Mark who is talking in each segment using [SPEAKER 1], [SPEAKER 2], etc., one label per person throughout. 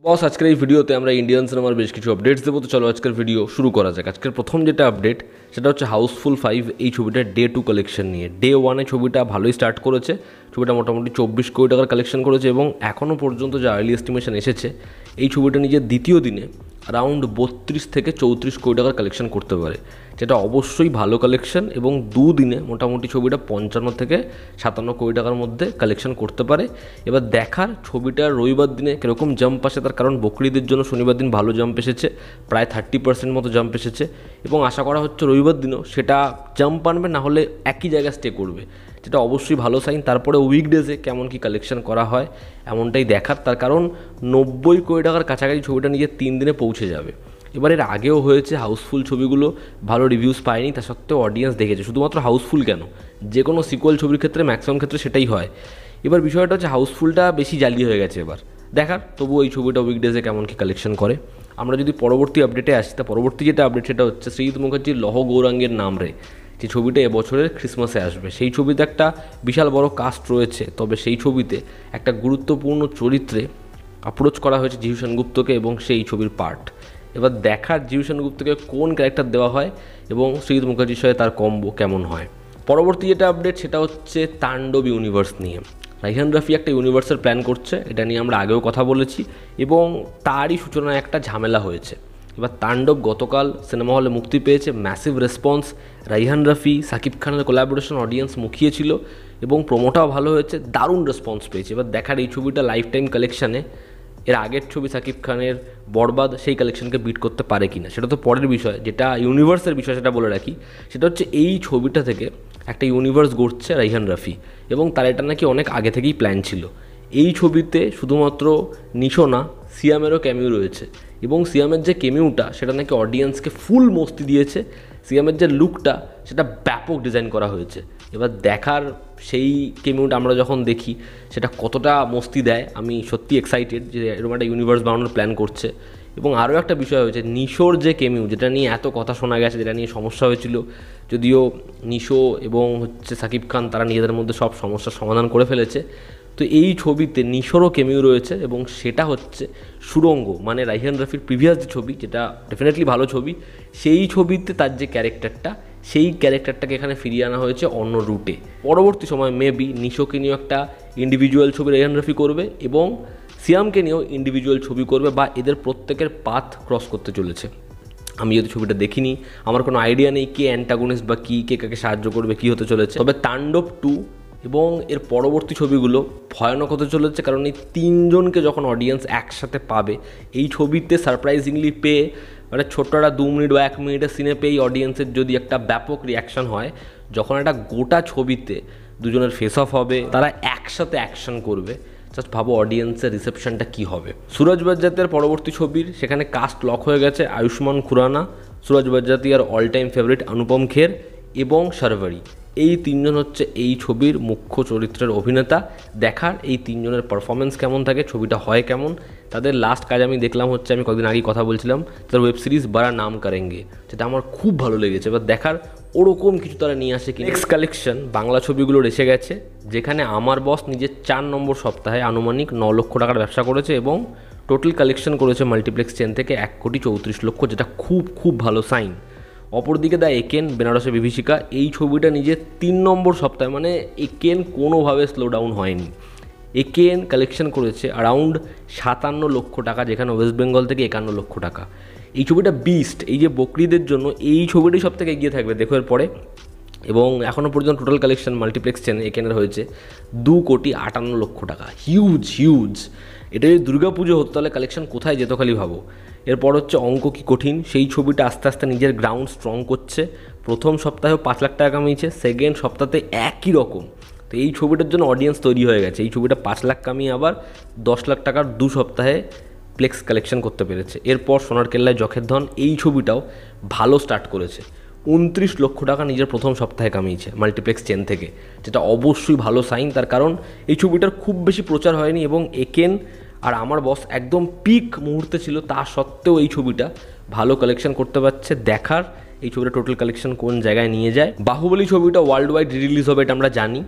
[SPEAKER 1] বস আজকের এই ভিডিওতে আমরা ইন্ডিয়ান সিনেমার বেশ কিছু আপডেটস দেবো। তো চলো আজকের ভিডিও শুরু করা যাক। আজকের প্রথম যেটা আপডেট সেটা হচ্ছে হাউসফুল 5 এই ছবিটার ডে 2 কালেকশন নিয়ে। ডে 1-এ ছবিটা ভালোই স্টার্ট করেছে, ছবিটা মোটামুটি 24 কোটি টাকার কালেকশন করেছে এবং এখনও পর্যন্ত যা আর্লি এস্টিমেশন এসেছে এই ছবিটা নিজের দ্বিতীয় দিনে অ্যারাউন্ড 32 থেকে 34 কোটি টাকার কালেকশন করতে পারে, যেটা অবশ্যই ভালো কালেকশন। এবং দুদিনে মোটামুটি ছবিটা 55 থেকে 57 কোটি টাকার মধ্যে কালেকশন করতে পারে। এবার দেখার ছবিটার রবিবার দিনে কীরকম জাম্প আসে, তার কারণ বকরিদের জন্য শনিবার দিন ভালো জাম্প এসেছে, প্রায় 30% মতো জাম্প এসেছে এবং আশা করা হচ্ছে রবিবার দিনও সেটা জাম্প আনবে, না হলে একই জায়গায় স্টে করবে, যেটা অবশ্যই ভালো সাইন। তারপরে উইকডেজে কেমন কি কালেকশন করা হয় এমনটাই দেখার, তার কারণ 90 কোটি টাকার কাছাকাছি ছবিটা নিজের 3 দিনে পৌঁছে যাবে। এবার এর আগেও হয়েছে হাউসফুল ছবিগুলো ভালো রিভিউজ পায়নি, তা সত্ত্বেও অডিয়েন্স দেখেছে। শুধুমাত্র হাউসফুল কেন, যে কোনো সিকুয়াল ছবির ক্ষেত্রে ম্যাক্সিমাম ক্ষেত্রে সেটাই হয়। এবার বিষয়টা হচ্ছে হাউসফুলটা বেশি জালি হয়ে গেছে এবার দেখার, তবু এই ছবিটা উইকডেজে কেমন কি কালেকশন করে। আমরা যদি পরবর্তী আপডেটে আসি, তা পরবর্তী যেটা আপডেট সেটা হচ্ছে সৃজিত মুখার্জির লহ গৌরাঙ্গের নাম রে, যে ছবিটা এবছরের ক্রিসমাসে আসবে। সেই ছবিতে একটা বিশাল বড় কাস্ট রয়েছে, তবে সেই ছবিতে একটা গুরুত্বপূর্ণ চরিত্রে অ্যাপ্রোচ করা হয়েছে জিহু সেনগুপ্তকে এবং সেই ছবির পার্ট। এবার দেখার জিহু সেনগুপ্তকে কোন ক্যারেক্টার দেওয়া হয় এবং সৃজিত মুখার্জির সাথে তার কম্বো কেমন হয়। পরবর্তী যেটা আপডেট সেটা হচ্ছে তাণ্ডব ইউনিভার্স নিয়ে। রাইহান রাফি একটা ইউনিভার্সের প্ল্যান করছে, এটা নিয়ে আমরা আগেও কথা বলেছি এবং তারই সূচনায় একটা ঝামেলা হয়েছে। এবার তাণ্ডব গতকাল সিনেমা হলে মুক্তি পেয়েছে, ম্যাসিভ রেসপন্স। রাইহান রাফি সাকিব খানের কোলাবোরেশন অডিয়েন্স মুখিয়েছিল এবং প্রোমোটাও ভালো হয়েছে, দারুণ রেসপন্স পেয়েছে। এবার দেখার এই ছবিটা লাইফ টাইম কালেকশানে এর আগের ছবি সাকিব খানের বরবাদ সেই কালেকশনকে বিট করতে পারে কি না সেটা তো পরের বিষয়। যেটা ইউনিভার্সের বিষয় সেটা বলে রাখি, সেটা হচ্ছে এই ছবিটা থেকে একটা ইউনিভার্স গড়ছে রাইহান রাফি এবং তার এটা নাকি অনেক আগে থেকেই প্ল্যান ছিল। এই ছবিতে শুধুমাত্র নিশো না, সিয়ামেরও ক্যামিউ রয়েছে এবং সিয়ামের যে ক্যামিউটা সেটা নাকি অডিয়েন্সকে ফুল মস্তি দিয়েছে। সিয়ামের যে লুকটা সেটা ব্যাপক ডিজাইন করা হয়েছে। এবার দেখার সেই ক্যামিউটা আমরা যখন দেখি সেটা কতটা মস্তি দেয়, আমি সত্যি এক্সাইটেড যে এরকম একটা ইউনিভার্স বানানোর প্ল্যান করছে। এবং আরও একটা বিষয় হয়েছে, নিশোর যে ক্যামিউ, যেটা নিয়ে এত কথা শোনা গেছে, যেটা নিয়ে সমস্যা হয়েছিল, যদিও নিশো এবং সাকিব খান তারা নিজেদের মধ্যে সব সমস্যার সমাধান করে ফেলেছে। তো এই ছবিতে নিশোরও ক্যামিউ রয়েছে এবং সেটা হচ্ছে সুড়ঙ্গ, মানে রাইহান রাফির প্রিভিয়াস যে ছবি, যেটা ডেফিনেটলি ভালো ছবি, সেই ছবিতে তার যে ক্যারেক্টারটা, সেই ক্যারেক্টারটাকে এখানে ফিরিয়ে আনা হয়েছে অন্য রুটে। পরবর্তী সময় মেবি নিশোকে নিয়েও একটা ইন্ডিভিজুয়াল ছবি রাইহান রাফি করবে এবং সিয়ামকে নিয়েও ইন্ডিভিজুয়াল ছবি করবে, বা এদের প্রত্যেকের পাথ ক্রস করতে চলেছে। আমি যদি ছবিটা দেখিনি, আমার কোনো আইডিয়া নেই কে অ্যান্টাগনিস্ট বা কে কাকে সাহায্য করবে, কী হতে চলেছে। তবে তাণ্ডব 2 এবং এর পরবর্তী ছবিগুলো ভয়ানক হতে চলেছে, কারণ এই তিনজনকে যখন অডিয়েন্স একসাথে পাবে এই ছবিতে সারপ্রাইজিংলি পেয়ে, মানে ছোট্ট একটা 2 মিনিট বা 1 মিনিটের সিনে পেয়ে অডিয়েন্সের যদি একটা ব্যাপক রিয়াকশান হয়, যখন একটা গোটা ছবিতে দুজনের ফেস অফ হবে, তারা একসাথে অ্যাকশন করবে, জাস্ট ভাবো অডিয়েন্সের রিসেপশনটা কী হবে। সুরজ বাজ্জাতের পরবর্তী ছবির সেখানে কাস্ট লক হয়ে গেছে, আয়ুষ্মান খুরানা, সুরজ বাজ্জাতি আর all time favourite Anupam Kher এবং শারভারি। এই তিনজন হচ্ছে এই ছবির মুখ্য চরিত্রের অভিনেতা। দেখার এই তিনজনের পারফরমেন্স কেমন থাকে, ছবিটা হয় কেমন। তাদের লাস্ট কাজ আমি দেখলাম হচ্ছে, আমি কয়েকদিন আগেই কথা বলছিলাম, তাদের ওয়েব সিরিজ বারা নাম করেঙ্গে, যেটা আমার খুব ভালো লেগেছে। এবার দেখার ওরকম কিছু তারা নিয়ে আসে কি। নেক্সট কালেকশন বাংলা ছবিগুলোর এসে গেছে, যেখানে আমার বস নিজের 4 নম্বর সপ্তাহে আনুমানিক 9 লক্ষ টাকার ব্যবসা করেছে এবং টোটাল কালেকশন করেছে মাল্টিপ্লেক্স চেন থেকে 1,34,00,000, যেটা খুব খুব ভালো সাইন। অপরদিকে দ্য একেন বেনারসের বিভীষিকা, এই ছবিটা নিজের 3 নম্বর সপ্তাহে, মানে একেন কোনোভাবে স্লো ডাউন হয়নি। একেন কালেকশন করেছে অ্যারাউন্ড 57 লক্ষ টাকা, যেখানে ওয়েস্ট বেঙ্গল থেকে 51 লক্ষ টাকা। এই ছবিটা বিস্ট, এই যে বকরিদের জন্য এই ছবিটাই সব থেকে এগিয়ে থাকবে দেখো এর পরে। এবং এখনও পর্যন্ত টোটাল কালেকশন মাল্টিপ্লেক্স চেনে একেনের হয়েছে 2,58,00,000 টাকা। Huge huge. এটা যদি দুর্গাপুজো হতো তাহলে কালেকশন কোথায় যেত খালি ভাবো। এরপর হচ্ছে অঙ্ক কি কঠিন, সেই ছবিটা আস্তে আস্তে নিজের গ্রাউন্ড স্ট্রং করছে। প্রথম সপ্তাহেও 5 লাখ টাকা কামিয়েছে, সেকেন্ড সপ্তাহে একই রকম। তো এই ছবিটার জন্য অডিয়েন্স তৈরি হয়ে গেছে। এই ছবিটা 5 লাখ কামিয়ে আবার 10 লাখ টাকার 2 সপ্তাহে প্লেক্স কালেকশন করতে পেরেছে। এরপর সোনার কেল্লায় জখের ধন, এই ছবিটাও ভালো স্টার্ট করেছে, 29 লক্ষ টাকা নিজের প্রথম সপ্তাহে কামিয়েছে মাল্টিপ্লেক্স চেন থেকে, যেটা অবশ্যই ভালো সাইন। তার কারণ এই ছবিটার খুব বেশি প্রচার হয়নি এবং একেন আর আমার বস একদম পিক মুহূর্তে ছিল, তা সত্ত্বেও এই ছবিটা ভালো কালেকশন করতে পারছে। দেখার এই ছবিটা টোটাল কালেকশন কোন জায়গায় নিয়ে যায়। বাহুবলী ছবিটা ওয়ার্ল্ড ওয়াইড রিলিজ হবে এটা আমরা জানি,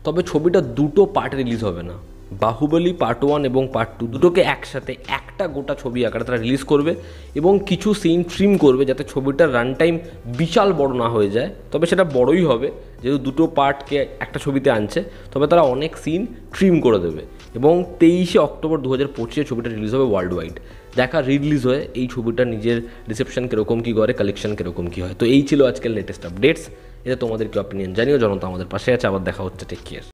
[SPEAKER 1] তবে ছবিটা দুটো পার্ট রিলিজ হবে না। বাহুবলী পার্ট 1 এবং পার্ট 2 দুটোকে একসাথে একটা একটা গোটা ছবি আকারে তারা রিলিজ করবে এবং কিছু সিন ট্রিম করবে যাতে ছবিটার রান টাইম বিশাল বড় না হয়ে যায়। তবে সেটা বড়ই হবে, যেহেতু দুটো পার্টকে একটা ছবিতে আনছে, তবে তারা অনেক সিন ট্রিম করে দেবে। এবং 23শে অক্টোবর 2025 ছবিটা রিলিজ হবে ওয়ার্ল্ড ওয়াইড। দেখা রিলিজ হয়ে এই ছবিটা নিজের রিসেপশন কীরকম কী করে, কালেকশন কীরকম কী হয়। তো এই ছিল আজকের লেটেস্ট আপডেটস। এটা তোমাদের কি অপিনিয়ন জানিও, জনতা আমাদের পাশে আছে। আবার দেখা হচ্ছে, টেক কেয়ার।